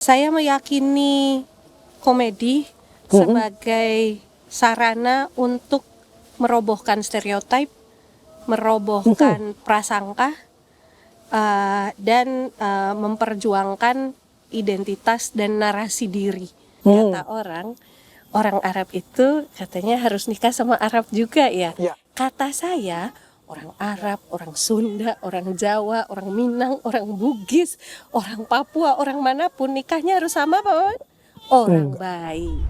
Saya meyakini komedi sebagai sarana untuk merobohkan stereotip, merobohkan prasangka, dan memperjuangkan identitas dan narasi diri. Kata orang Arab itu katanya harus nikah sama Arab juga ya. Kata saya, orang Arab, orang Sunda, orang Jawa, orang Minang, orang Bugis, orang Papua, orang manapun nikahnya harus sama apa? Orang baik.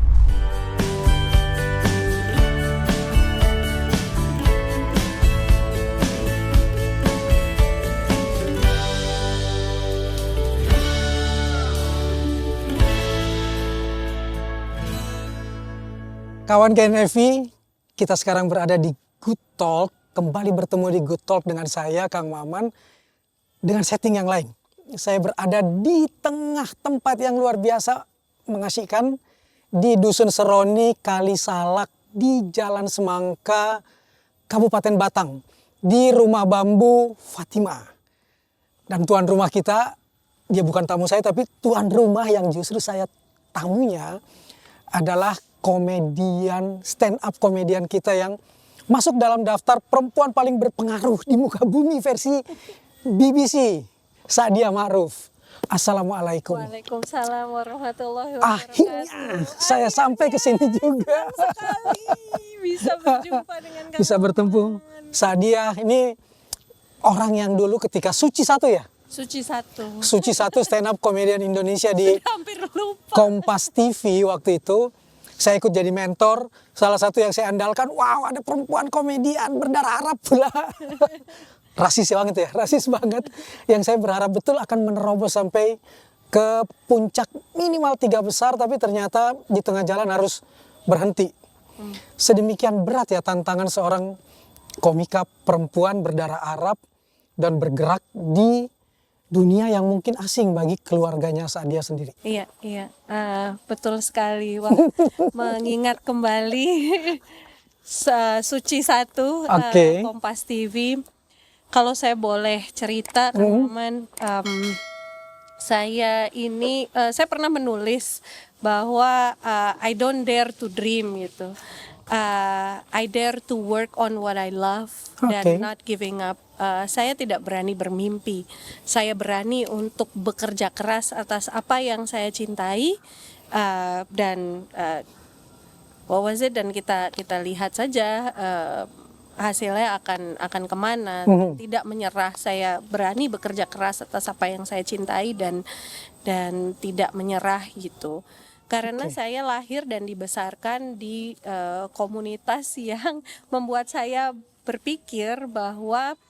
Kawan KNFI, kita sekarang berada di Good Talk, kembali bertemu di Good Talk dengan saya, Kang Maman, dengan setting yang lain. Saya berada di tengah tempat yang luar biasa mengasihkan, di Dusun Seroni, Kalisalak, di Jalan Semangka, Kabupaten Batang, di Rumah Bambu Fatima. Dan tuan rumah kita, dia bukan tamu saya, tapi tuan rumah yang justru saya tamunya adalah komedian, stand up komedian kita yang masuk dalam daftar perempuan paling berpengaruh di muka bumi versi BBC, Sadia Ma'ruf. Assalamualaikum. Waalaikumsalam warahmatullahi wabarakatuh. Akhirnya saya sampai ke sini juga. Sekali bisa berjumpa dengan kamu. Bisa bertemu. Sadia ini orang yang dulu ketika Suci Satu ya? Suci Satu stand up komedian Indonesia di hampir lupa. Kompas TV waktu itu. Saya ikut jadi mentor, salah satu yang saya andalkan, wow ada perempuan komedian berdarah Arab pula. Rasis banget ya, rasis banget. Yang saya berharap betul akan menerobos sampai ke puncak minimal 3 besar, tapi ternyata di tengah jalan harus berhenti. Sedemikian berat ya tantangan seorang komika perempuan berdarah Arab dan bergerak di dunia yang mungkin asing bagi keluarganya Sadia sendiri. Iya, betul sekali. Wah, mengingat kembali Suci Satu, Kompas TV. Kalau saya boleh cerita, teman-teman, saya pernah menulis bahwa I don't dare to dream gitu. I dare to work on what I love dan not giving up. Saya tidak berani bermimpi. Saya berani untuk bekerja keras atas apa yang saya cintai, dan dan kita lihat saja hasilnya akan kemana. Tidak menyerah. Saya berani bekerja keras atas apa yang saya cintai dan tidak menyerah gitu. Karena saya lahir dan dibesarkan di komunitas yang membuat saya berpikir bahwa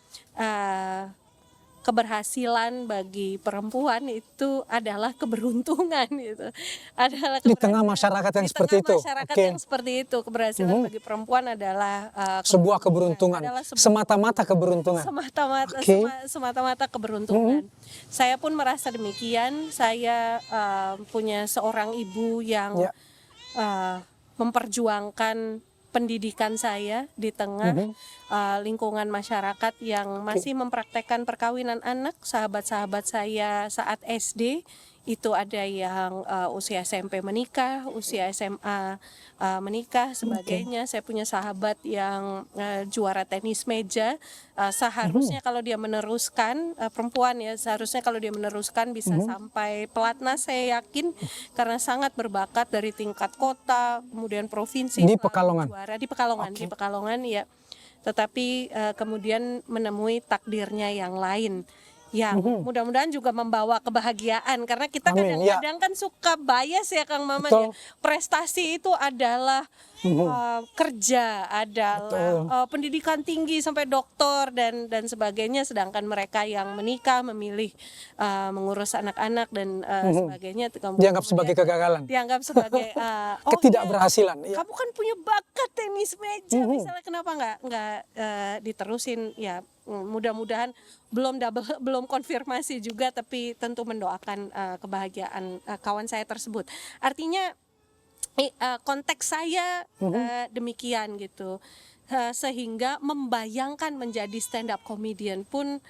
keberhasilan bagi perempuan itu adalah keberuntungan gitu. Di tengah masyarakat yang seperti itu. Yang seperti itu, keberhasilan bagi perempuan adalah sebuah keberuntungan. Semata-mata keberuntungan. Semata-mata keberuntungan. Saya pun merasa demikian. Saya punya seorang ibu yang memperjuangkan pendidikan saya di tengah lingkungan masyarakat yang masih mempraktekkan perkawinan anak. Sahabat-sahabat saya saat SD itu ada yang usia SMP menikah, usia SMA menikah, sebagainya. Saya punya sahabat yang juara tenis meja. Seharusnya kalau dia meneruskan, perempuan ya, seharusnya kalau dia meneruskan bisa sampai pelatnas, saya yakin, karena sangat berbakat dari tingkat kota, kemudian provinsi. Di Pekalongan? Juara di Pekalongan ya. Tetapi kemudian menemui takdirnya yang lain, yang mudah-mudahan juga membawa kebahagiaan, karena kita kadang-kadang kan suka bias ya Kang Maman ya. Prestasi itu adalah kerja, adalah pendidikan tinggi sampai doktor dan sebagainya, sedangkan mereka yang menikah memilih mengurus anak-anak dan sebagainya dianggap sebagai kegagalan, dianggap sebagai ketidakberhasilan. Kamu kan punya bakat tenis meja, misalnya kenapa nggak diterusin ya. Mudah-mudahan belum konfirmasi juga, tapi tentu mendoakan kebahagiaan kawan saya tersebut. Artinya konteks saya demikian gitu, sehingga membayangkan menjadi stand up comedian pun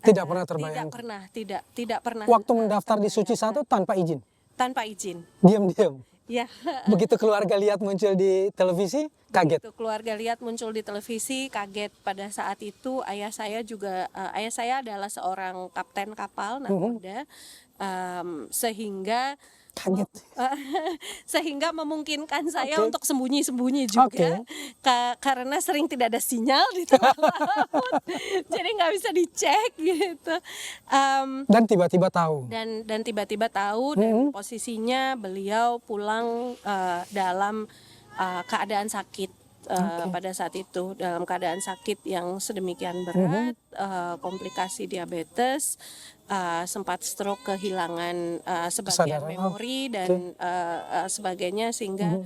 tidak pernah terbayangkan. Tidak pernah. Waktu mendaftar di Suci Satu tanpa izin? tanpa izin. Diam-diam. Ya. Begitu keluarga lihat muncul di televisi, kaget. Begitu keluarga lihat muncul di televisi, kaget. Pada saat itu ayah saya juga, ayah saya adalah seorang kapten kapal nakoda, sehingga Kaget. sehingga memungkinkan saya Oke. untuk sembunyi-sembunyi juga, karena sering tidak ada sinyal di tengah laut, jadi nggak bisa dicek gitu. Dan tiba-tiba tahu. Dan tiba-tiba tahu, dan posisinya beliau pulang dalam keadaan sakit. Pada saat itu dalam keadaan sakit yang sedemikian berat, komplikasi diabetes, sempat stroke, kehilangan sebagian Kesadaran. memori dan sebagainya, sehingga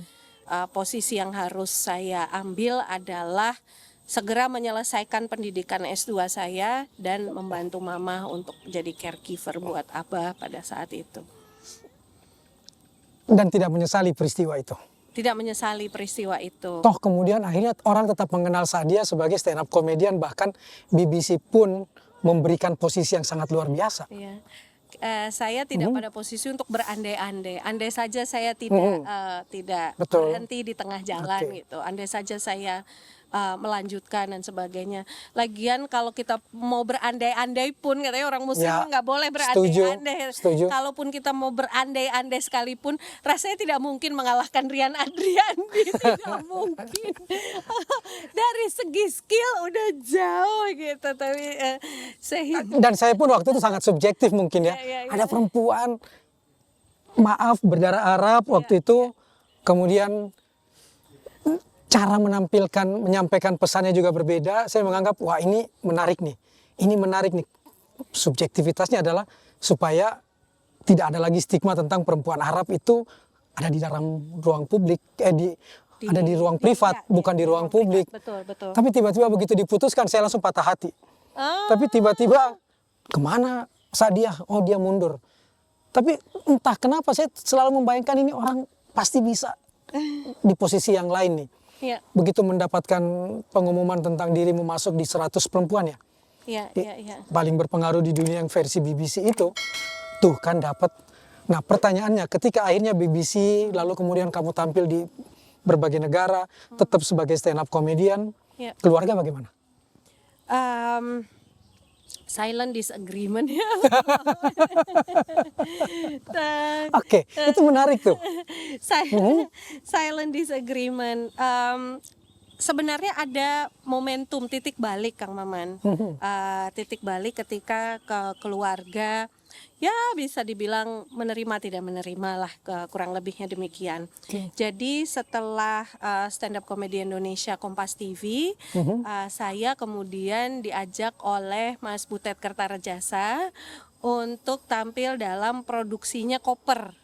posisi yang harus saya ambil adalah segera menyelesaikan pendidikan S2 saya dan membantu mama untuk jadi caregiver buat abah pada saat itu. Dan tidak menyesali peristiwa itu. Tidak menyesali peristiwa itu. Toh kemudian akhirnya orang tetap mengenal Sadia sebagai stand up comedian, bahkan BBC pun memberikan posisi yang sangat luar biasa. Iya. Saya tidak pada posisi untuk berandai-andai. Andai saja saya tidak Betul. berhenti di tengah jalan gitu. Andai saja saya melanjutkan dan sebagainya. Lagian kalau kita mau berandai-andai pun, katanya orang muslim nggak boleh berandai-andai. Setuju. Kalaupun kita mau berandai-andai sekalipun, rasanya tidak mungkin mengalahkan Rian Adriandi. Tidak mungkin. Dari segi skill udah jauh gitu, tapi Dan saya pun waktu itu sangat subjektif mungkin ya. Ada perempuan, maaf, berdarah Arab waktu itu, kemudian cara menyampaikan pesannya juga berbeda. Saya menganggap, wah ini menarik nih. Ini menarik nih. Subjektivitasnya adalah supaya tidak ada lagi stigma tentang perempuan Arab itu ada di dalam ruang publik, ada di ruang privat, bukan di ruang publik. Betul. Tapi tiba-tiba begitu diputuskan, saya langsung patah hati. Tapi tiba-tiba, kemana Sadia? Oh, dia mundur. Tapi entah kenapa saya selalu membayangkan ini orang pasti bisa di posisi yang lain nih. Ya. Begitu mendapatkan pengumuman tentang dirimu masuk di 100 perempuan ya. Iya. Paling berpengaruh di dunia yang versi BBC itu. Tuh kan dapat. Nah pertanyaannya, ketika akhirnya BBC lalu kemudian kamu tampil di berbagai negara, tetap sebagai stand up comedian, keluarga bagaimana? Silent disagreement ya. Oke, itu menarik tuh. Silent disagreement. Sebenarnya ada momentum titik balik, Kang Maman. Titik balik ketika keluarga, ya bisa dibilang menerima tidak menerima lah, kurang lebihnya demikian. Jadi setelah stand up comedy Indonesia Kompas TV, saya kemudian diajak oleh Mas Butet Kertarejasa untuk tampil dalam produksinya Koper.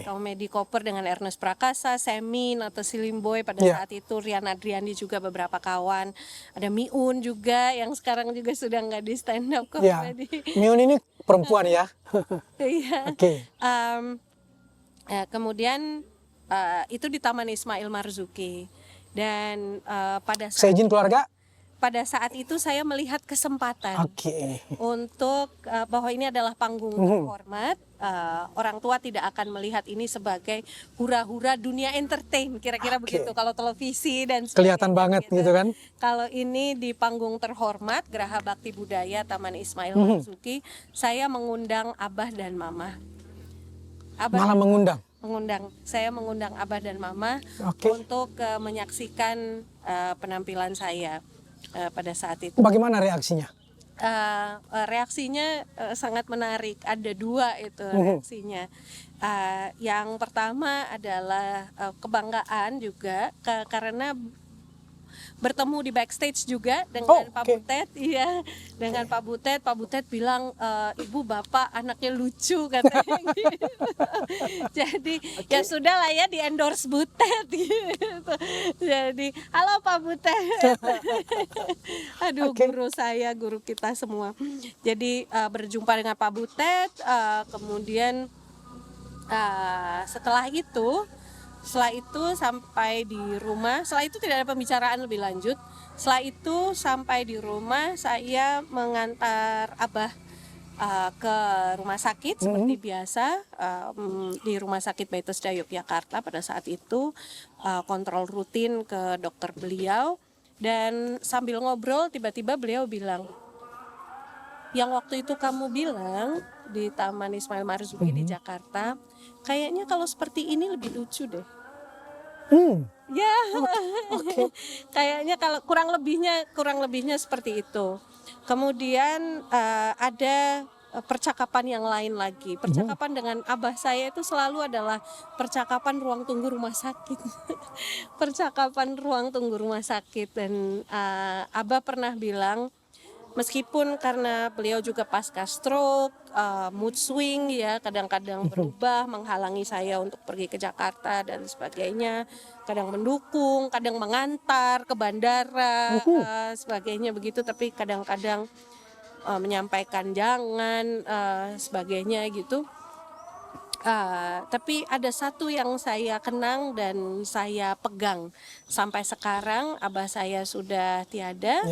Komedi Koper dengan Ernest Prakasa, Semi, Nata Silimboy pada saat itu, Rian Adriandi juga beberapa kawan. Ada Miun juga yang sekarang juga sudah nggak di stand up comedy. Miun ini perempuan ya? Iya. Kemudian itu di Taman Ismail Marzuki. Dan pada saat Seizin keluarga? Pada saat itu saya melihat kesempatan untuk bahwa ini adalah panggung terhormat. Orang tua tidak akan melihat ini sebagai hura-hura dunia entertain, kira-kira begitu. Kalau televisi dan kelihatan banget gitu kan. Kalau ini di panggung terhormat Geraha Bakti Budaya Taman Ismail Marzuki, saya mengundang Abah dan Mama. Malah mengundang? Saya mengundang Abah dan Mama untuk menyaksikan penampilan saya pada saat itu. Bagaimana reaksinya? Reaksinya sangat menarik. Ada dua itu reaksinya. Yang pertama adalah kebanggaan juga karena bertemu di backstage juga dengan Pak Butet, dengan Pak Butet bilang, ibu bapak anaknya lucu katanya gitu. Jadi ya sudah lah ya, di endorse Butet gitu. Jadi halo Pak Butet. Aduh, guru kita semua. Jadi berjumpa dengan Pak Butet, kemudian setelah itu sampai di rumah, setelah itu tidak ada pembicaraan lebih lanjut. Setelah itu sampai di rumah, saya mengantar Abah ke rumah sakit seperti biasa, di Rumah Sakit Bethesda Yogyakarta pada saat itu, kontrol rutin ke dokter beliau, dan sambil ngobrol tiba-tiba beliau bilang, yang waktu itu kamu bilang di Taman Ismail Marzuki di Jakarta, kayaknya kalau seperti ini lebih lucu deh. Ya, kayaknya kalau kurang lebihnya seperti itu. Kemudian ada percakapan yang lain lagi. Percakapan dengan abah saya itu selalu adalah percakapan ruang tunggu rumah sakit. Percakapan ruang tunggu rumah sakit, dan abah pernah bilang, meskipun karena beliau juga pasca stroke, mood swing ya, kadang-kadang berubah, menghalangi saya untuk pergi ke Jakarta dan sebagainya, kadang mendukung, kadang mengantar ke bandara, sebagainya begitu, tapi kadang-kadang menyampaikan jangan, sebagainya gitu. Tapi ada satu yang saya kenang dan saya pegang sampai sekarang, abah saya sudah tiada,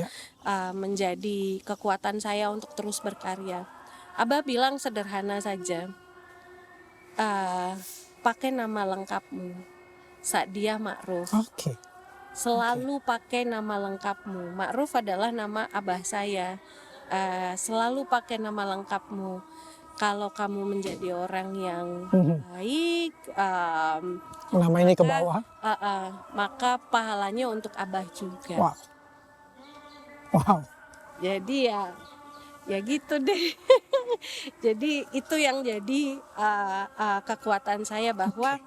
menjadi kekuatan saya untuk terus berkarya. Abah bilang sederhana saja, pakai nama lengkapmu, Sadia Ma'ruf. Selalu pakai nama lengkapmu. Ma'ruf adalah nama abah saya. Selalu pakai nama lengkapmu. Kalau kamu menjadi orang yang baik, Nama ini ke bawah. maka pahalanya untuk abah juga. Wow. Jadi ya gitu deh. Jadi itu yang jadi kekuatan saya, bahwa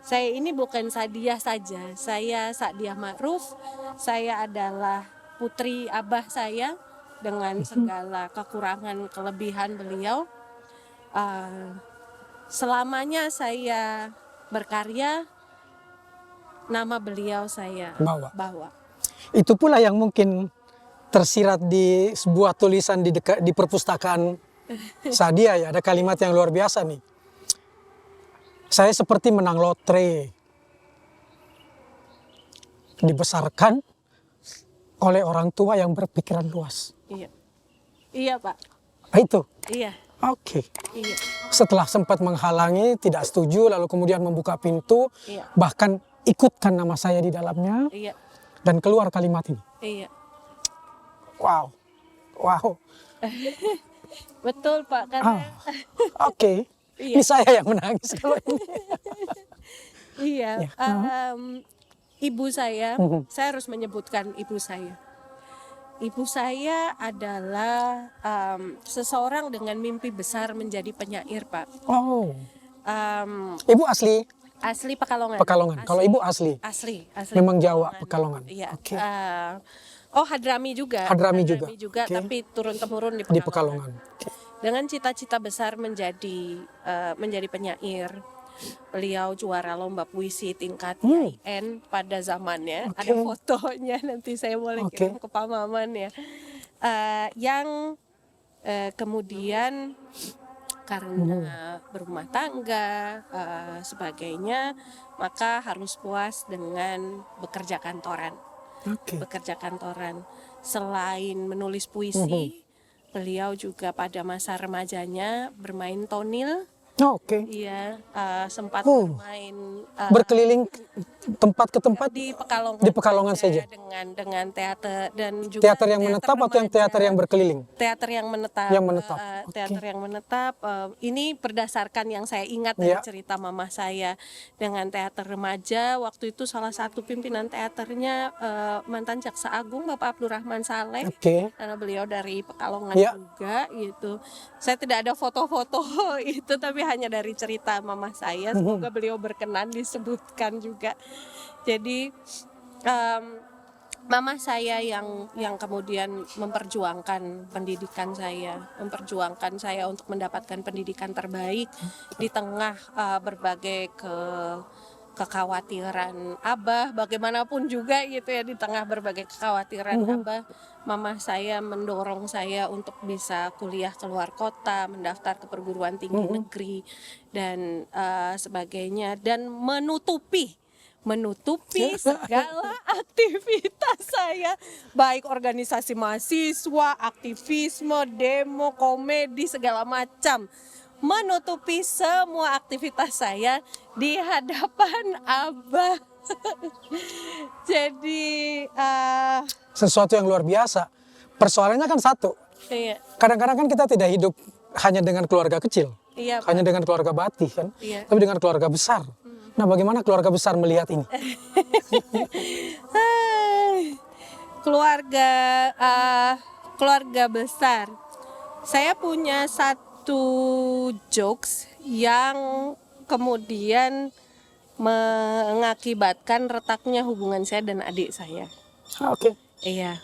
saya ini bukan Sadia saja. Saya Sadia Ma'ruf. Saya adalah putri abah saya dengan segala kekurangan kelebihan beliau. Selamanya saya berkarya, nama beliau saya bawa. Itu pula yang mungkin tersirat di sebuah tulisan di perpustakaan Sadia ya, ada kalimat yang luar biasa nih. Saya seperti menang lotre, dibesarkan oleh orang tua yang berpikiran luas. Iya Pak. Itu? Iya. Iya. Setelah sempat menghalangi, tidak setuju, lalu kemudian membuka pintu, bahkan ikutkan nama saya di dalamnya, dan keluar kalimat ini. Wow. Betul Pak, karena ini saya yang menangis kalau ini. Ibu saya harus menyebutkan ibu saya. Ibu saya adalah seseorang dengan mimpi besar menjadi penyair, Pak. Ibu asli? Asli Pekalongan. Kalau ibu asli? Asli. Memang Jawa, Pekalongan. Iya. Hadrami juga. Tapi turun-temurun di Pekalongan. Dengan cita-cita besar menjadi penyair. Beliau juara lomba puisi tingkat IAIN pada zamannya. Ada fotonya, nanti saya boleh kirim ke Pak Maman ya. Yang kemudian karena berumah tangga sebagainya, maka harus puas dengan bekerja kantoran. Selain menulis puisi, beliau juga pada masa remajanya bermain tonil. Iya, sempat bermain berkeliling tempat ke tempat di Pekalongan. Di Pekalongan saja. Dengan teater dan juga teater yang menetap atau yang teater yang berkeliling? Teater yang menetap. Teater yang menetap. Ini berdasarkan yang saya ingat dari cerita mama saya, dengan teater remaja. Waktu itu salah satu pimpinan teaternya mantan Jaksa Agung Bapak Abdurrahman Saleh. Karena beliau dari Pekalongan juga gitu. Saya tidak ada foto-foto itu, tapi hanya dari cerita mama saya. Semoga beliau berkenan disebutkan juga. Jadi mama saya yang kemudian memperjuangkan pendidikan saya, memperjuangkan saya untuk mendapatkan pendidikan terbaik di tengah berbagai kekhawatiran abah, bagaimanapun juga gitu ya, di tengah berbagai kekhawatiran abah, mama saya mendorong saya untuk bisa kuliah keluar kota, mendaftar ke perguruan tinggi negeri dan sebagainya, dan menutupi menutupi segala aktivitas saya, baik organisasi mahasiswa, aktivisme, demo, komedi, segala macam. Menutupi semua aktivitas saya di hadapan Abah. Jadi Sesuatu yang luar biasa. Persoalannya kan satu. iya, Kadang-kadang kan kita tidak hidup hanya dengan keluarga kecil. iya, Hanya dengan keluarga Bati kan. Iya. Tapi dengan keluarga besar. Nah, bagaimana keluarga besar melihat ini? Hai, keluarga keluarga besar. Saya punya satu jokes yang kemudian mengakibatkan retaknya hubungan saya dan adik saya. Oke. Iya,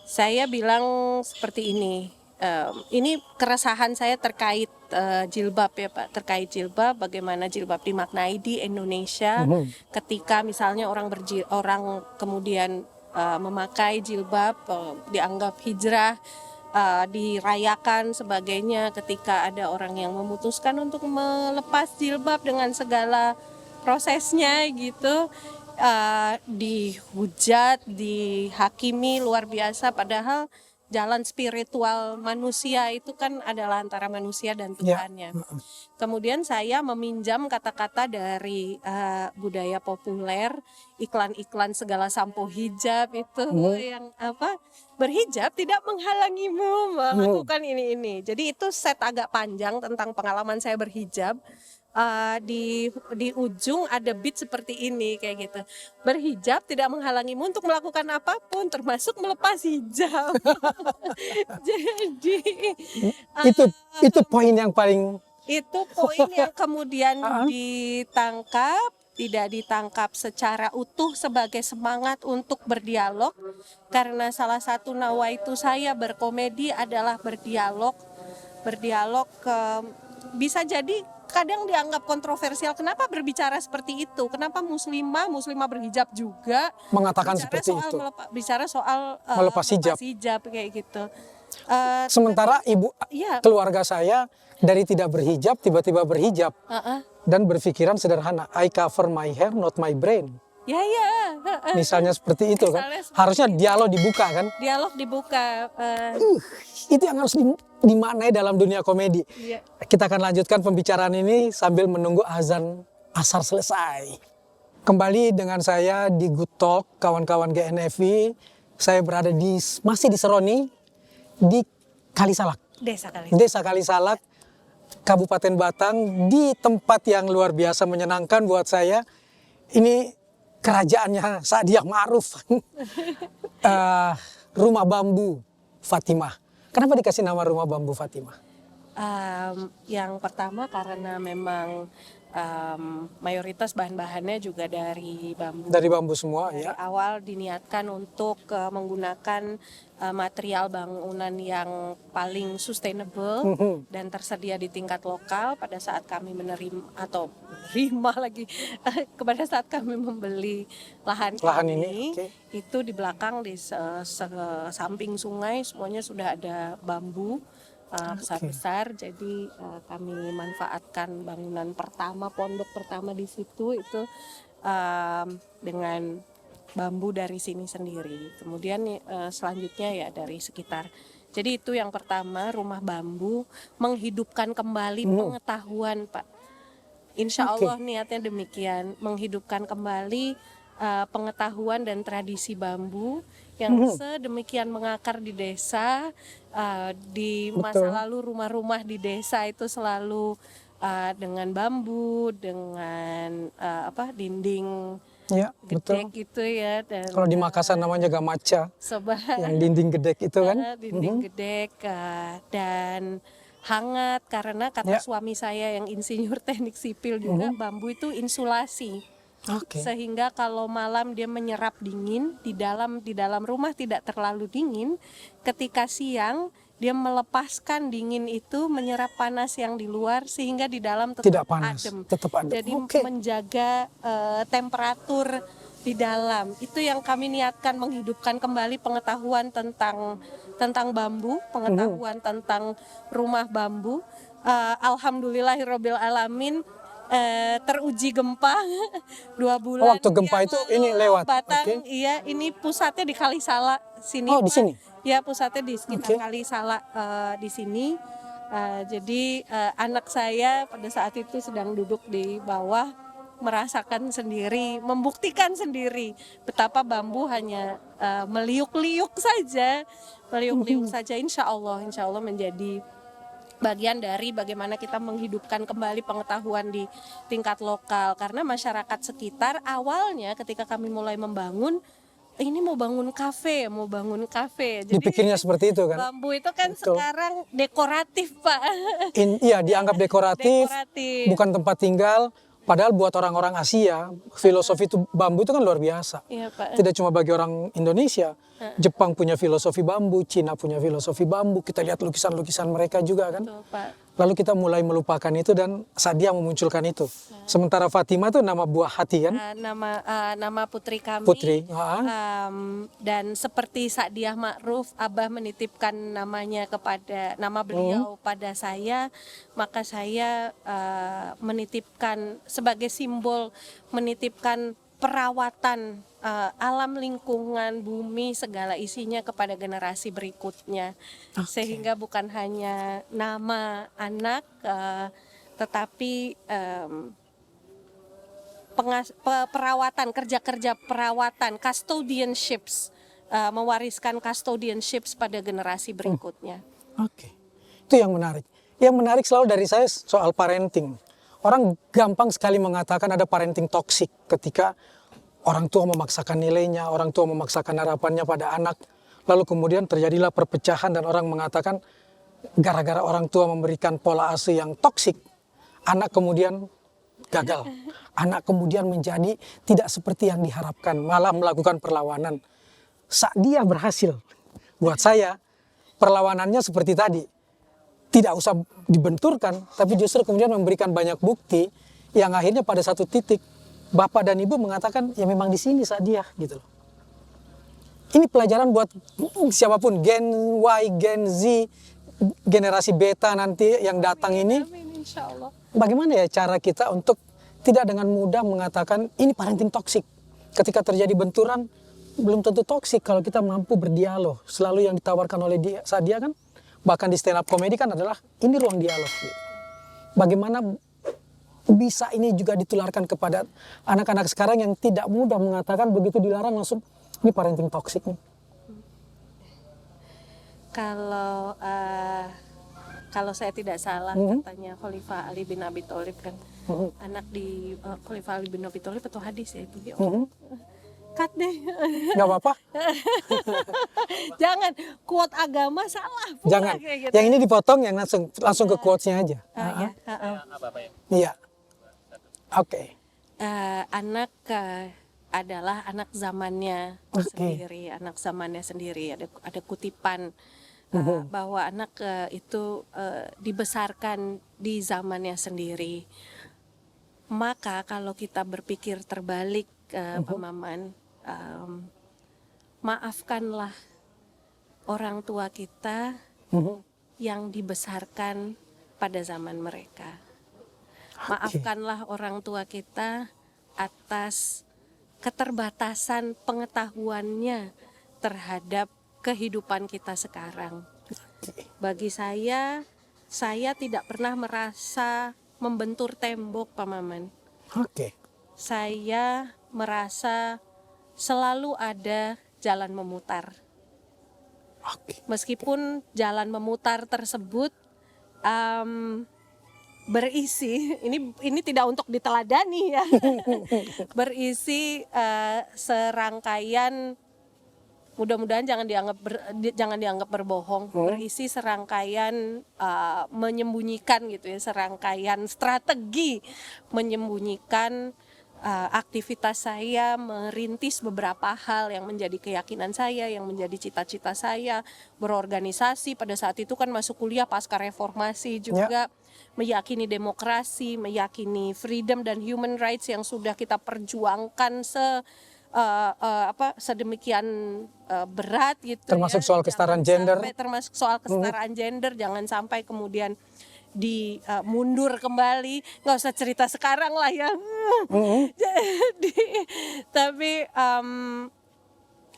saya bilang seperti ini. Ini keresahan saya terkait jilbab ya Pak, terkait jilbab, bagaimana jilbab dimaknai di Indonesia. Ketika misalnya orang kemudian memakai jilbab, dianggap hijrah, dirayakan sebagainya. Ketika ada orang yang memutuskan untuk melepas jilbab dengan segala prosesnya gitu, dihujat, dihakimi luar biasa, padahal jalan spiritual manusia itu kan adalah antara manusia dan Tuhannya. Kemudian saya meminjam kata-kata dari budaya populer, iklan-iklan segala sampo hijab itu yang apa, berhijab tidak menghalangimu melakukan ini. Jadi itu set agak panjang tentang pengalaman saya berhijab. Di ujung ada beat seperti ini kayak gitu. Berhijab tidak menghalangimu untuk melakukan apapun, termasuk melepas hijab. Jadi Itu poin yang paling itu poin yang kemudian tidak ditangkap secara utuh sebagai semangat untuk berdialog, karena salah satu nawaitu saya berkomedi adalah berdialog bisa jadi kadang dianggap kontroversial. Kenapa berbicara seperti itu? Kenapa muslimah berhijab juga mengatakan seperti itu. Bicara soal Melepas hijab kayak gitu. Sementara keluarga saya dari tidak berhijab tiba-tiba berhijab dan berpikiran sederhana, I cover my hair, not my brain. Ya. Misalnya seperti itu kan. Harusnya dialog dibuka kan. Dialog dibuka. Itu yang harus dimaknai dalam dunia komedi. Iya. Kita akan lanjutkan pembicaraan ini sambil menunggu azan asar selesai. Kembali dengan saya di Good Talk, kawan-kawan GNFI. Saya berada masih di Seroni, di Kalisalak. Desa Kalisalak, Kabupaten Batang, di tempat yang luar biasa menyenangkan buat saya. Ini kerajaannya Sa'diyah Ma'ruf. Rumah Bambu Fatimah. Kenapa dikasih nama Rumah Bambu Fatimah? Yang pertama karena memang mayoritas bahan-bahannya juga dari bambu. Dari bambu semua dari ya. awal diniatkan untuk menggunakan material bangunan yang paling sustainable dan tersedia di tingkat lokal. Pada saat kami pada saat kami membeli lahan ini itu di belakang di samping sungai semuanya sudah ada bambu besar-besar. Jadi kami manfaatkan bangunan pertama, pondok pertama di situ itu dengan bambu dari sini sendiri. Kemudian selanjutnya ya dari sekitar. Jadi itu yang pertama, rumah bambu menghidupkan kembali pengetahuan, Pak. Insya Allah niatnya demikian, menghidupkan kembali pengetahuan dan tradisi bambu yang sedemikian mengakar di desa. Di masa lalu rumah-rumah di desa itu selalu dengan bambu, dengan dinding gedek gitu ya. Dan kalau di Makassar namanya gamaca, yang dinding gedek itu kan. Dinding gedek dan hangat, karena kata suami saya yang insinyur teknik sipil juga, bambu itu insulasi. Sehingga kalau malam dia menyerap dingin, di dalam rumah tidak terlalu dingin, ketika siang dia melepaskan dingin itu menyerap panas yang di luar sehingga di dalam tetap adem. Jadi menjaga temperatur di dalam. Itu yang kami niatkan, menghidupkan kembali pengetahuan tentang bambu, pengetahuan tentang rumah bambu. Alhamdulillahirabbil alamin. teruji gempa 2 bulan. waktu gempa yang itu lalu, ini lewat. Batang, Oke. iya, ini pusatnya di Kalisala sini. Oh, di Pak. sini? Ya, pusatnya di sekitar Oke. Kalisala di sini. Jadi anak saya pada saat itu sedang duduk di bawah, merasakan sendiri, membuktikan sendiri betapa bambu hanya meliuk-liuk saja, meliuk-liuk saja. Insya Allah menjadi bagian dari bagaimana kita menghidupkan kembali pengetahuan di tingkat lokal, karena masyarakat sekitar awalnya ketika kami mulai membangun ini mau bangun kafe. Jadi Dipikirnya seperti itu kan? bambu itu kan Betul. sekarang dekoratif, Pak. Iya, dianggap dekoratif, Dekoratif. bukan tempat tinggal. Padahal buat orang-orang Asia, filosofi itu bambu itu kan luar biasa. Iya, Pak. Tidak cuma bagi orang Indonesia, Jepang punya filosofi bambu, Cina punya filosofi bambu. Kita lihat lukisan-lukisan mereka juga kan. Betul, Pak. Lalu kita mulai melupakan itu dan Sadia memunculkan itu. Sementara Fatima itu nama buah hati kan? Nama putri kami. Putri. Dan seperti Sa'diah Ma'ruf, Abah menitipkan nama beliau pada saya, maka saya menitipkan sebagai simbol, menitipkan perawatan alam lingkungan bumi segala isinya kepada generasi berikutnya. Sehingga bukan hanya nama anak, tetapi kerja-kerja perawatan, custodianships, mewariskan custodianships pada generasi berikutnya. Oke. Itu yang menarik. Yang menarik selalu dari saya soal parenting. Orang gampang sekali mengatakan ada parenting toksik ketika orang tua memaksakan nilainya, orang tua memaksakan harapannya pada anak. Lalu kemudian terjadilah perpecahan dan orang mengatakan gara-gara orang tua memberikan pola asuh yang toksik, anak kemudian gagal. Anak kemudian menjadi tidak seperti yang diharapkan, malah melakukan perlawanan. Sa'diah berhasil. Buat saya, perlawanannya seperti tadi. Tidak usah dibenturkan, tapi justru kemudian memberikan banyak bukti yang akhirnya pada satu titik Bapak dan Ibu mengatakan ya memang di sini Sa'diah gitu loh. Ini pelajaran buat siapapun, Gen Y, Gen Z, generasi beta nanti yang datang ini. Amin, insya Allah. Bagaimana ya cara kita untuk tidak dengan mudah mengatakan ini parenting toksik. Ketika terjadi benturan belum tentu toksik kalau kita mampu berdialog. Selalu yang ditawarkan oleh Sa'diah kan, bahkan di stand up comedy kan adalah ini ruang dialog. Bagaimana bisa ini juga ditularkan kepada anak-anak sekarang yang tidak mudah mengatakan begitu dilarang langsung ini parenting toksik nih. Kalau saya tidak salah, katanya Khalifah Ali bin Abi Thalib kan, anak di Khalifah Ali bin Abi Thalib atau hadis ya itu. Cut deh. Nggak apa-apa. Jangan quote agama salah. Jangan. Kayak gitu. Yang ini dipotong yang langsung ke quotes-nya aja. Iya. Oke. Anak adalah anak zamannya sendiri, anak zamannya sendiri. Ada kutipan bahwa anak itu dibesarkan di zamannya sendiri. Maka kalau kita berpikir terbalik, Pak Maman, maafkanlah orang tua kita yang dibesarkan pada zaman mereka. Maafkanlah orang tua kita atas keterbatasan pengetahuannya terhadap kehidupan kita sekarang. Bagi saya tidak pernah merasa membentur tembok, Pak Maman. Saya merasa selalu ada jalan memutar. Meskipun jalan memutar tersebut berisi, ini tidak untuk diteladani ya, berisi serangkaian, mudah-mudahan jangan dianggap berbohong, berisi serangkaian menyembunyikan gitu ya, serangkaian strategi menyembunyikan aktivitas saya, merintis beberapa hal yang menjadi keyakinan saya, yang menjadi cita-cita saya, berorganisasi pada saat itu kan masuk kuliah pasca reformasi juga, meyakini demokrasi, meyakini freedom dan human rights yang sudah kita perjuangkan sedemikian berat gitu. Termasuk soal kesetaraan gender. Termasuk soal kesetaraan gender, jangan sampai kemudian mundur kembali, nggak usah cerita sekarang lah ya. Jadi tapi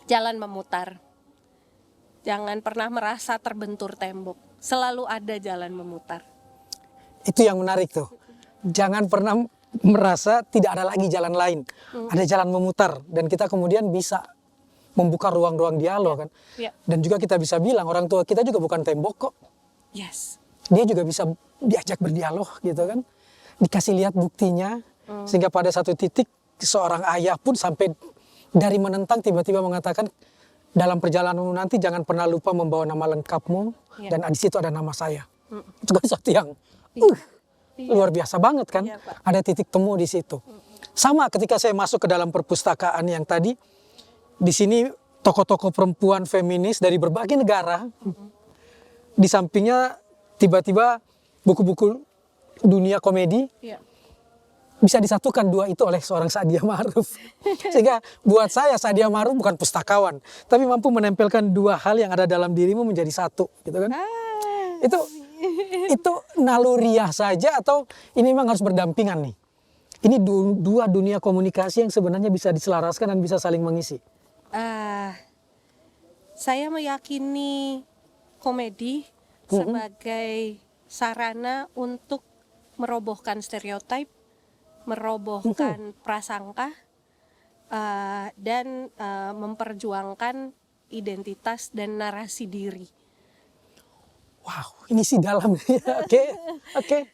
jalan memutar, jangan pernah merasa terbentur tembok, selalu ada jalan memutar. Itu yang menarik tuh, jangan pernah merasa tidak ada lagi jalan lain, ada jalan memutar, dan kita kemudian bisa membuka ruang-ruang dialog kan. Dan juga kita bisa bilang orang tua kita juga bukan tembok kok. Yes. Dia juga bisa diajak berdialog gitu kan, dikasih lihat buktinya, sehingga pada satu titik seorang ayah pun sampai dari menentang tiba-tiba mengatakan dalam perjalananmu nanti jangan pernah lupa membawa nama lengkapmu, dan di situ ada nama saya. Itu kan sesuatu yang luar biasa banget kan. Ada titik temu di situ. Sama ketika saya masuk ke dalam perpustakaan yang tadi, di sini tokoh-tokoh perempuan feminis dari berbagai negara, di sampingnya tiba-tiba buku-buku dunia komedi, bisa disatukan dua itu oleh seorang Saadia Ma'aruf. Sehingga buat saya Saadia Ma'aruf bukan pustakawan, tapi mampu menempelkan dua hal yang ada dalam dirimu menjadi satu, gitu kan? Itu naluriah saja atau ini memang harus berdampingan nih? Ini dua dunia komunikasi yang sebenarnya bisa diselaraskan dan bisa saling mengisi. Saya meyakini komedi sebagai sarana untuk merobohkan stereotip, merobohkan prasangka, dan memperjuangkan identitas dan narasi diri. Wow, ini sih dalam ya. Oke.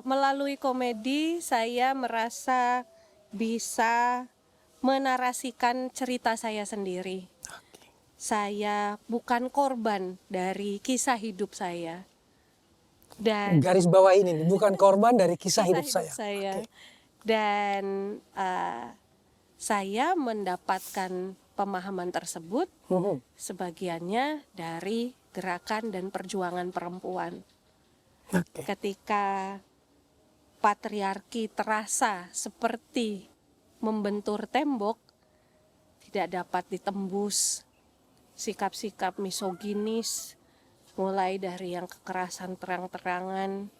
Melalui komedi saya merasa bisa menarasikan cerita saya sendiri. Saya bukan korban dari kisah hidup saya. Dan garis bawah ini nih, bukan korban dari kisah hidup saya. Dan saya mendapatkan pemahaman tersebut sebagiannya dari gerakan dan perjuangan perempuan. Ketika patriarki terasa seperti membentur tembok, tidak dapat ditembus, sikap-sikap misoginis, mulai dari yang kekerasan terang-terangan,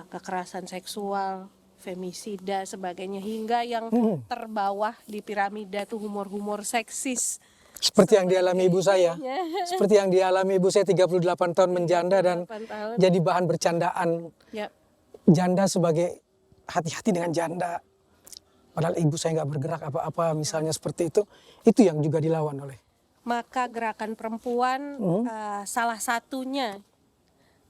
kekerasan seksual, femisida, sebagainya, hingga yang terbawah di piramida tuh humor-humor seksis. Seperti yang dialami ibu saya. Seperti yang dialami ibu saya 38 tahun menjanda dan jadi bahan bercandaan. Janda sebagai hati-hati dengan janda. Padahal ibu saya nggak bergerak apa-apa misalnya seperti itu. Itu yang juga dilawan oleh. Maka gerakan perempuan salah satunya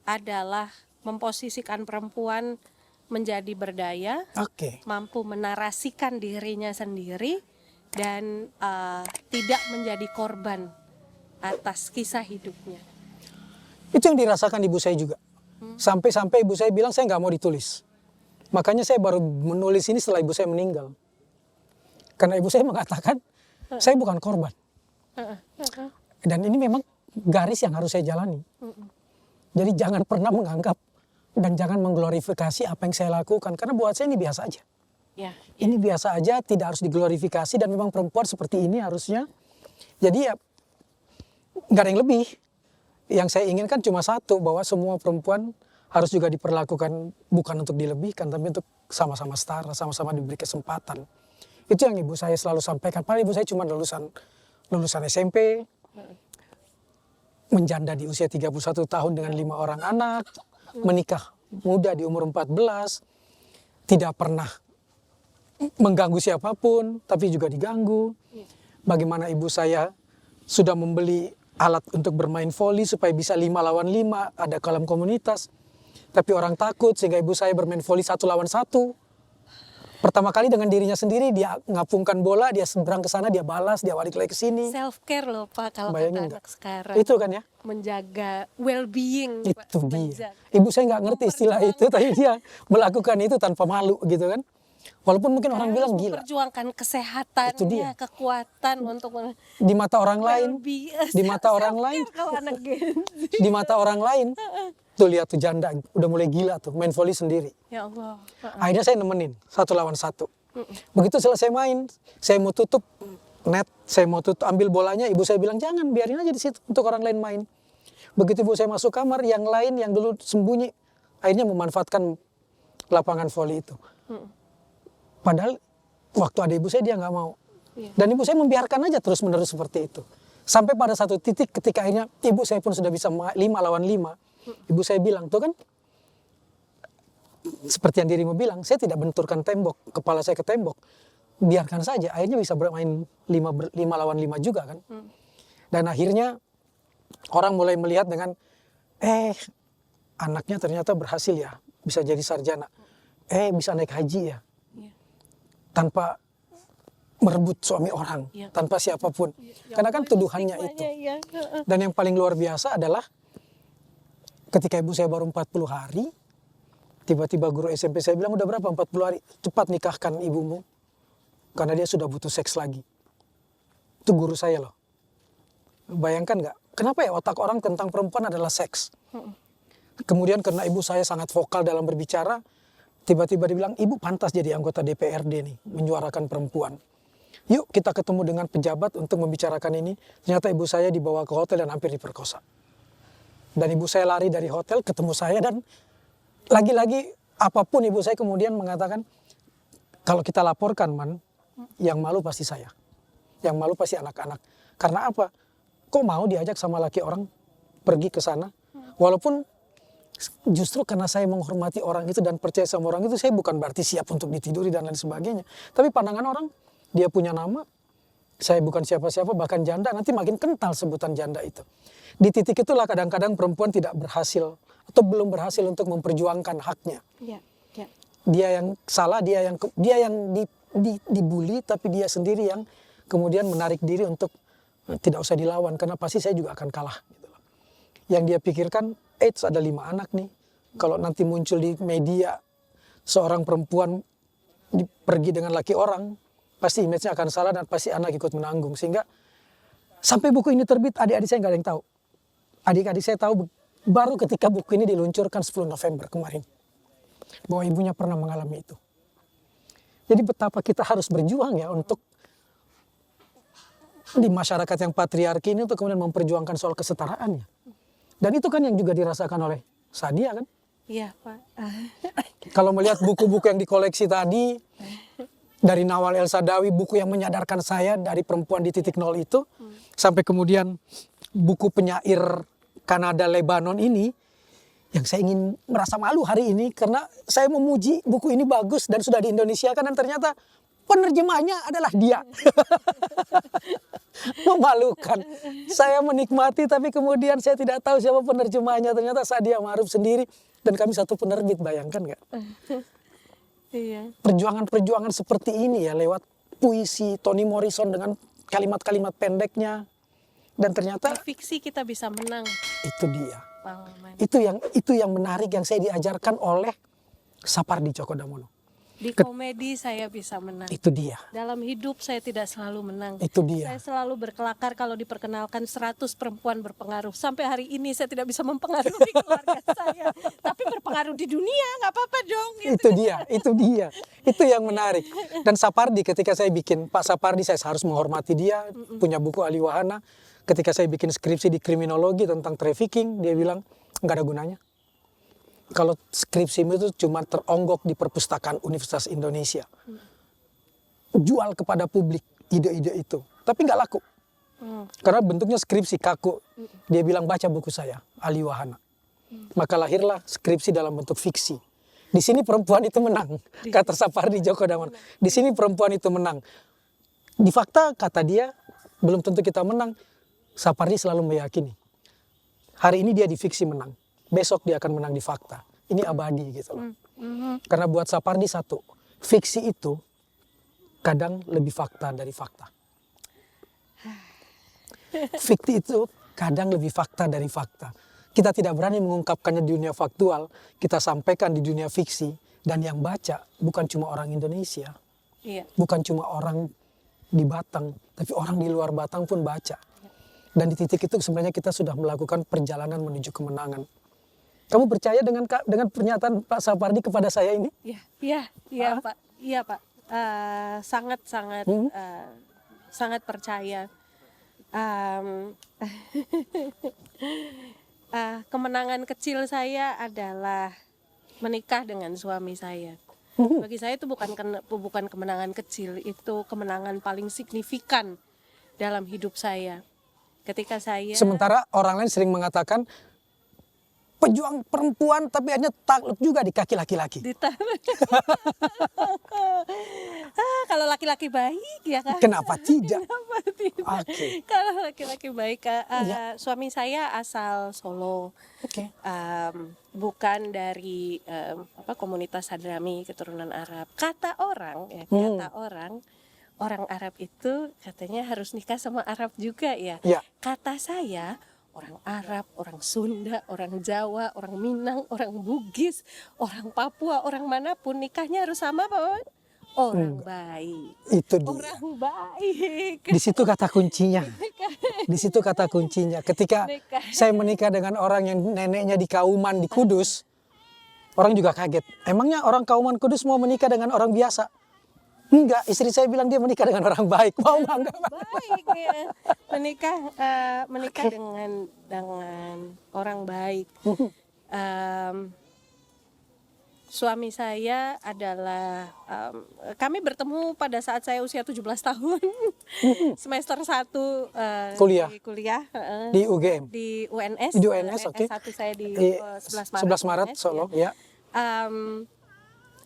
adalah memposisikan perempuan menjadi berdaya, mampu menarasikan dirinya sendiri, dan tidak menjadi korban atas kisah hidupnya. Itu yang dirasakan ibu saya juga. Sampai-sampai ibu saya bilang saya nggak mau ditulis. Makanya saya baru menulis ini setelah ibu saya meninggal. Karena ibu saya mengatakan saya bukan korban. Dan ini memang garis yang harus saya jalani. Jadi jangan pernah menganggap dan jangan mengglorifikasi apa yang saya lakukan. Karena buat saya ini biasa aja. Ini biasa aja, tidak harus diglorifikasi, dan memang perempuan seperti ini harusnya. Jadi ya nggak ada yang lebih. Yang saya inginkan cuma satu, bahwa semua perempuan harus juga diperlakukan bukan untuk dilebihkan, tapi untuk sama-sama setara, sama-sama diberi kesempatan. Itu yang ibu saya selalu sampaikan. Padahal ibu saya cuma lulusan SMP, menjanda di usia 31 tahun dengan 5 orang anak, menikah muda di umur 14, tidak pernah mengganggu siapapun, tapi juga diganggu. Bagaimana ibu saya sudah membeli alat untuk bermain voli supaya bisa 5 lawan 5, ada kolam komunitas. Tapi orang takut sehingga ibu saya bermain voli 1 lawan 1. Pertama kali dengan dirinya sendiri, dia ngapungkan bola, dia seberang ke sana, dia balas, dia balik lagi ke sini. Self care loh Pak, kalau kata anak sekarang. Itu kan ya? Menjaga well-being. Itu Pak. Dia. Ibu saya nggak ngerti istilah itu, tapi dia melakukan itu tanpa malu gitu kan. Walaupun mungkin orang bilang gila. Memperjuangkan kesehatannya, kekuatan untuk di mata orang lain, di mata orang lain, di mata orang lain. Tuh lihat tuh janda udah mulai gila tuh main voli sendiri. Ya Allah. Akhirnya saya nemenin 1 lawan 1. Begitu selesai main, saya mau tutup net, saya mau tutup ambil bolanya, ibu saya bilang jangan, biarin aja di situ untuk orang lain main. Begitu ibu saya masuk kamar, yang lain yang dulu sembunyi akhirnya memanfaatkan lapangan voli itu. Padahal waktu ada ibu saya dia nggak mau. Dan ibu saya membiarkan aja terus-menerus seperti itu. Sampai pada satu titik ketika akhirnya ibu saya pun sudah bisa 5 lawan 5. Ibu saya bilang, tuh kan seperti yang dirimu bilang, saya tidak benturkan tembok, kepala saya ke tembok. Biarkan saja, akhirnya bisa bermain 5 lawan 5 juga kan. Dan akhirnya orang mulai melihat dengan, anaknya ternyata berhasil ya, bisa jadi sarjana. Bisa naik haji ya. Tanpa merebut suami orang, tanpa siapapun. Karena kan tuduhannya itu. Dan yang paling luar biasa adalah ketika ibu saya baru 40 hari, tiba-tiba guru SMP saya bilang, udah berapa 40 hari? Cepat nikahkan ibumu. Karena dia sudah butuh seks lagi. Itu guru saya loh. Bayangkan nggak? Kenapa ya otak orang tentang perempuan adalah seks? Kemudian karena ibu saya sangat vokal dalam berbicara, tiba-tiba dibilang, ibu pantas jadi anggota DPRD nih, menyuarakan perempuan. Yuk kita ketemu dengan pejabat untuk membicarakan ini. Ternyata ibu saya dibawa ke hotel dan hampir diperkosa. Dan ibu saya lari dari hotel ketemu saya dan lagi-lagi apapun ibu saya kemudian mengatakan, kalau kita laporkan Man, yang malu pasti saya. Yang malu pasti anak-anak. Karena apa? Kok mau diajak sama laki orang pergi ke sana? Walaupun justru karena saya menghormati orang itu dan percaya sama orang itu, saya bukan berarti siap untuk ditiduri dan lain sebagainya. Tapi pandangan orang, dia punya nama, saya bukan siapa-siapa, bahkan janda, nanti makin kental sebutan janda itu. Di titik itulah kadang-kadang perempuan tidak berhasil atau belum berhasil untuk memperjuangkan haknya. Dia yang salah, dia yang dibully, tapi dia sendiri yang kemudian menarik diri untuk tidak usah dilawan, karena pasti saya juga akan kalah. Yang dia pikirkan, ada 5 anak nih. Kalau nanti muncul di media seorang perempuan pergi dengan laki orang, pasti image-nya akan salah dan pasti anak ikut menanggung. Sehingga sampai buku ini terbit, adik-adik saya nggak ada yang tahu. Adik-adik saya tahu baru ketika buku ini diluncurkan 10 November kemarin. Bahwa ibunya pernah mengalami itu. Jadi betapa kita harus berjuang ya untuk di masyarakat yang patriarki ini untuk kemudian memperjuangkan soal kesetaraannya. Dan itu kan yang juga dirasakan oleh Sadia kan? Iya Pak. Kalau melihat buku-buku yang dikoleksi tadi, dari Nawal El Sadawi, buku yang menyadarkan saya dari perempuan di titik nol itu, sampai kemudian buku penyair Kanada Lebanon ini, yang saya ingin merasa malu hari ini karena saya memuji buku ini bagus dan sudah di Indonesia kan, dan ternyata penerjemahnya adalah dia. Memalukan. Saya menikmati tapi kemudian saya tidak tahu siapa penerjemahnya. Ternyata Sadia Ma'ruf sendiri dan kami satu penerbit, bayangkan nggak? Iya. Perjuangan-perjuangan seperti ini ya lewat puisi Toni Morrison dengan kalimat-kalimat pendeknya. Dan ternyata Di fiksi kita bisa menang. itu dia. Pahlawan. Itu yang menarik yang saya diajarkan oleh Sapardi Djoko Damono. Di komedi saya bisa menang. Itu dia. Dalam hidup saya tidak selalu menang. Itu dia. Saya selalu berkelakar kalau diperkenalkan 100 perempuan berpengaruh. Sampai hari ini saya tidak bisa mempengaruhi keluarga saya. Tapi berpengaruh di dunia, nggak apa-apa dong. Gitu. Itu dia. Itu yang menarik. Dan Sapardi, ketika saya bikin, Pak Sapardi saya harus menghormati dia, punya buku Ali Wahana. Ketika saya bikin skripsi di kriminologi tentang trafficking, dia bilang, nggak ada gunanya. Kalau skripsimu itu cuma teronggok di perpustakaan Universitas Indonesia. Jual kepada publik ide-ide itu. Tapi nggak laku. Karena bentuknya skripsi kaku. Dia bilang baca buku saya, Ali Wahana. Maka lahirlah skripsi dalam bentuk fiksi. Di sini perempuan itu menang. Kata Sapardi Djoko Damono. Di sini perempuan itu menang. Di fakta kata dia, belum tentu kita menang. Sapardi selalu meyakini. Hari ini dia di fiksi menang. Besok dia akan menang di fakta. Ini abadi gitu loh. Karena buat Sapardi satu, fiksi itu kadang lebih fakta dari fakta. Fiksi itu kadang lebih fakta dari fakta. Kita tidak berani mengungkapkannya di dunia faktual, kita sampaikan di dunia fiksi. Dan yang baca bukan cuma orang Indonesia. Iya. Bukan cuma orang di Batang, tapi orang di luar Batang pun baca. Dan di titik itu sebenarnya kita sudah melakukan perjalanan menuju kemenangan. Kamu percaya dengan pernyataan Pak Sapardi kepada saya ini? Iya Pak. Iya Pak. Sangat percaya. Kemenangan kecil saya adalah menikah dengan suami saya. Bagi saya itu bukan kemenangan kecil, itu kemenangan paling signifikan dalam hidup saya. Ketika saya Sementara orang lain sering mengatakan pejuang perempuan tapi hanya takluk juga di kaki laki-laki. Kalau laki-laki baik ya kan. Kenapa tidak? Kenapa tidak? Oke. Kalau laki-laki baik, Ya. suami saya asal Solo. Oke. Bukan dari komunitas Hadrami keturunan Arab. Kata orang orang Arab itu katanya harus nikah sama Arab juga ya. Ya. Kata saya, orang Arab, orang Sunda, orang Jawa, orang Minang, orang Bugis, orang Papua, orang manapun nikahnya harus sama apa? Orang baik. Itu dia. Orang baik. Di situ kata kuncinya. Di situ kata kuncinya. Ketika saya menikah dengan orang yang neneknya di Kauman di Kudus, orang juga kaget. Emangnya orang Kauman Kudus mau menikah dengan orang biasa? Enggak, istri saya bilang dia menikah dengan orang baik. Mau enggak? Baik ya. Menikah dengan orang baik. Suami saya adalah kami bertemu pada saat saya usia 17 tahun. Semester 1 Kuliah. di kuliah Di UGM. di UNS. Di UNS, oke. S1 saya di 11 11 Maret Maret. Solo, ya. ya.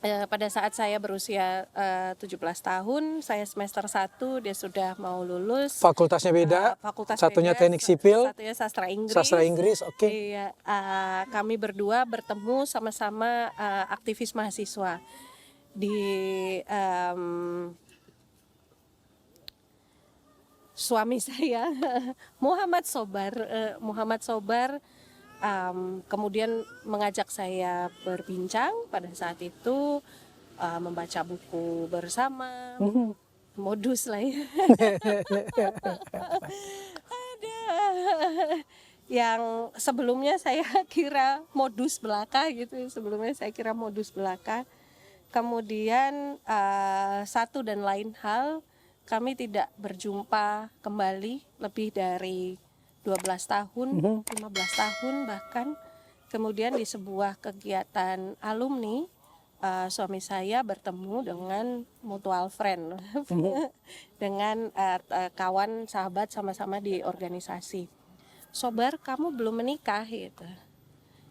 Pada saat saya berusia 17 tahun, saya semester 1, dia sudah mau lulus. Fakultasnya beda. Fakultas Satunya beda, teknik sipil. Satunya sastra Inggris. Sastra Inggris, oke. Iya, kami berdua bertemu sama-sama aktivis mahasiswa di suami saya Muhammad Sobar kemudian mengajak saya berbincang pada saat itu, membaca buku bersama, modus lah ya. Ada yang sebelumnya saya kira modus belaka gitu, kemudian satu dan lain hal, kami tidak berjumpa kembali lebih dari 12 tahun, 15 tahun bahkan. Kemudian di sebuah kegiatan alumni, suami saya bertemu dengan mutual friend, dengan kawan sahabat sama-sama di organisasi. Sobar, kamu belum menikah gitu.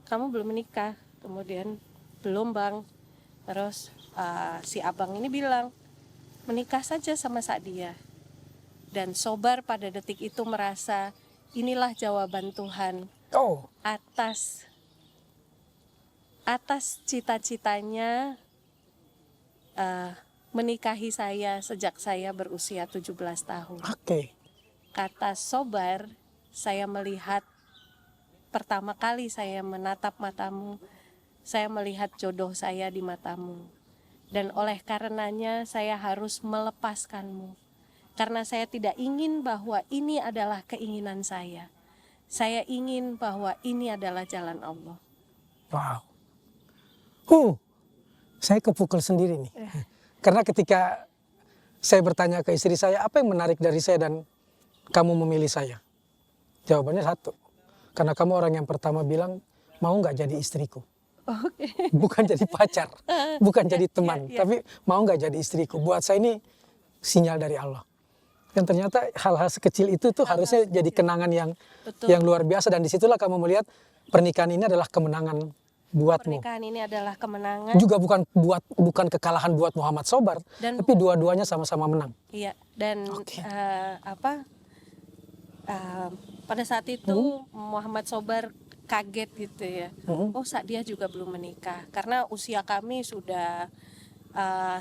Kamu belum menikah. Kemudian belum bang. Terus si abang ini bilang, menikah saja sama Sadia. Dan Sobar pada detik itu merasa inilah jawaban Tuhan atas cita-citanya menikahi saya sejak saya berusia 17 tahun. Oke. Kata Sobar, saya melihat pertama kali saya menatap matamu, saya melihat jodoh saya di matamu. Dan oleh karenanya saya harus melepaskanmu. Karena saya tidak ingin bahwa ini adalah keinginan saya. Saya ingin bahwa ini adalah jalan Allah. Wow. Saya kepukul sendiri nih. Karena ketika saya bertanya ke istri saya, apa yang menarik dari saya dan kamu memilih saya? Jawabannya satu. Karena kamu orang yang pertama bilang, mau nggak jadi istriku? Okay. Bukan jadi pacar, bukan jadi teman, tapi mau nggak jadi istriku? Buat saya ini sinyal dari Allah. Dan ternyata hal-hal sekecil itu tuh harusnya jadi kenangan yang luar biasa. Dan disitulah kamu melihat pernikahan ini adalah kemenangan buatmu. Pernikahan ini adalah kemenangan. Juga bukan kekalahan buat Muhammad Sobar, tapi dua-duanya sama-sama menang. Iya. Dan pada saat itu Muhammad Sobar kaget gitu ya. Oh, Sadia juga belum menikah. Karena usia kami sudah.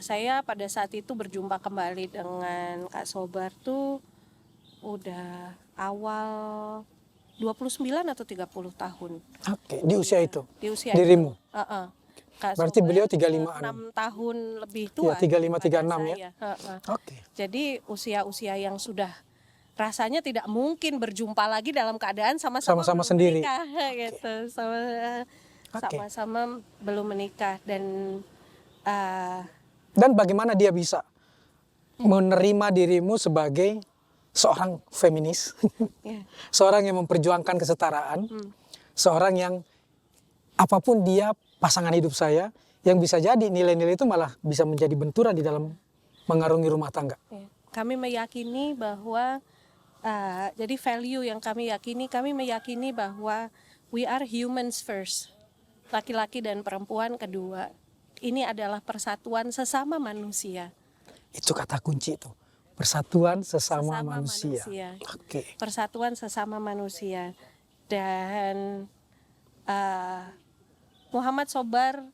Saya pada saat itu berjumpa kembali dengan Kak Sobar tuh udah awal 29 atau 30 tahun. Oke, di usia itu? Di usia dirimu? Kak berarti Sobar beliau 35-an? 6 tahun lebih tua. Ya, 35-36 ya? Oke. Jadi usia-usia yang sudah rasanya tidak mungkin berjumpa lagi dalam keadaan sama-sama sendiri. Menikah, gitu. Sama-sama belum menikah. Dan bagaimana dia bisa menerima dirimu sebagai seorang feminis, seorang yang memperjuangkan kesetaraan, seorang yang apapun dia pasangan hidup saya, yang bisa jadi nilai-nilai itu malah bisa menjadi benturan di dalam mengarungi rumah tangga. Ya. Kami meyakini bahwa jadi value yang kami meyakini bahwa we are humans first, laki-laki dan perempuan kedua. Ini adalah persatuan sesama manusia. Itu kata kunci itu, persatuan sesama manusia. Oke. Persatuan sesama manusia. Dan Muhammad Sobar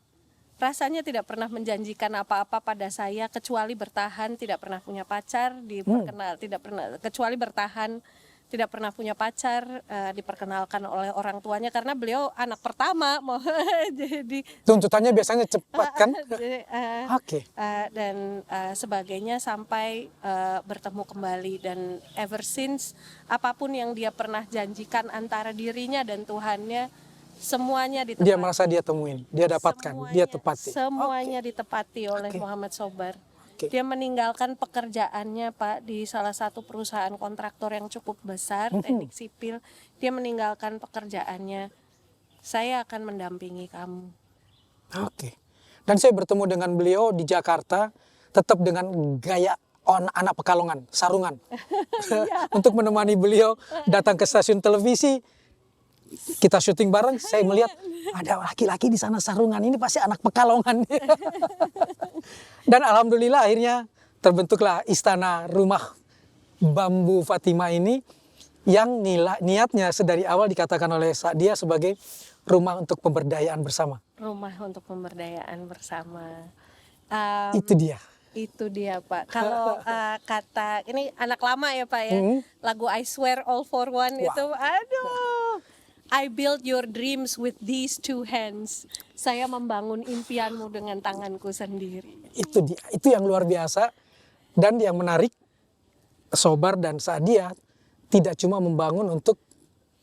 rasanya tidak pernah menjanjikan apa-apa pada saya kecuali bertahan, tidak pernah punya pacar, kecuali bertahan, tidak pernah punya pacar, diperkenalkan oleh orang tuanya karena beliau anak pertama, jadi Tuntutannya biasanya cepat kan? Oke. Dan sebagainya sampai bertemu kembali, dan ever since apapun yang dia pernah janjikan antara dirinya dan Tuhannya, semuanya ditepati. Dia merasa dia temuin, dia dapatkan, dia tepati. Semuanya ditepati oleh Muhammad Sobar. Dia meninggalkan pekerjaannya, Pak, di salah satu perusahaan kontraktor yang cukup besar, teknik sipil. Dia meninggalkan pekerjaannya. Saya akan mendampingi kamu. Oke. Dan saya bertemu dengan beliau di Jakarta, tetap dengan gaya anak Pekalongan, sarungan. Untuk menemani beliau datang ke stasiun televisi, kita syuting bareng, saya melihat ada laki-laki di sana sarungan, ini pasti anak Pekalongan. Dan alhamdulillah akhirnya terbentuklah istana rumah bambu Fatimah ini, yang niatnya sedari awal dikatakan oleh dia sebagai rumah untuk pemberdayaan bersama. Rumah untuk pemberdayaan bersama. Itu dia. Itu dia, Pak. Kalau kata ini anak lama ya, Pak ya. Lagu I Swear All For One itu, aduh. I build your dreams with these two hands. Saya membangun impianmu dengan tanganku sendiri. Itu dia. Itu yang luar biasa. Dan yang menarik, Sobar dan Sadia tidak cuma membangun untuk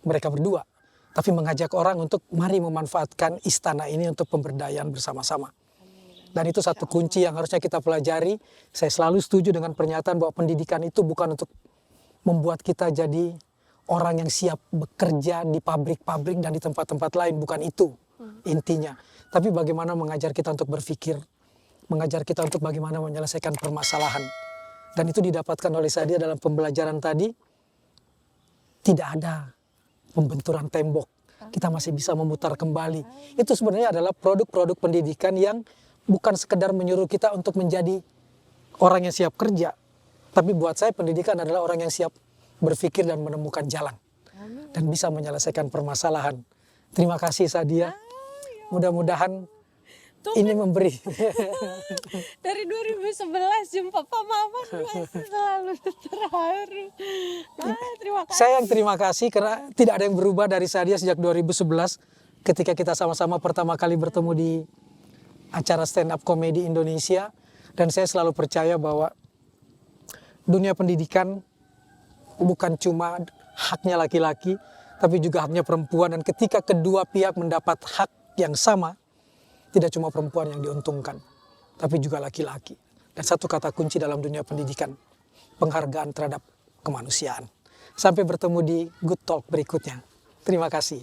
mereka berdua, tapi mengajak orang untuk mari memanfaatkan istana ini untuk pemberdayaan bersama-sama. Dan itu satu kunci yang harusnya kita pelajari. Saya selalu setuju dengan pernyataan bahwa pendidikan itu bukan untuk membuat kita jadi orang yang siap bekerja di pabrik-pabrik dan di tempat-tempat lain. Bukan itu intinya. Tapi bagaimana mengajar kita untuk berpikir, mengajar kita untuk bagaimana menyelesaikan permasalahan. Dan itu didapatkan oleh Sadia dalam pembelajaran tadi. Tidak ada pembenturan tembok. Kita masih bisa memutar kembali. Itu sebenarnya adalah produk-produk pendidikan yang bukan sekedar menyuruh kita untuk menjadi orang yang siap kerja. Tapi buat saya pendidikan adalah orang yang siap berpikir dan menemukan jalan. Dan bisa menyelesaikan permasalahan. Terima kasih Sadia. Mudah-mudahan ini memberi. Dari 2011 jumpa Pak Maman masih selalu terharu. Terima kasih. Saya yang terima kasih karena tidak ada yang berubah dari Sadia sejak 2011 ketika kita sama-sama pertama kali bertemu di acara stand up komedi Indonesia. Dan saya selalu percaya bahwa dunia pendidikan bukan cuma haknya laki-laki, tapi juga haknya perempuan. Dan ketika kedua pihak mendapat hak yang sama, tidak cuma perempuan yang diuntungkan, tapi juga laki-laki. Dan satu kata kunci dalam dunia pendidikan, penghargaan terhadap kemanusiaan. Sampai bertemu di Good Talk berikutnya. Terima kasih.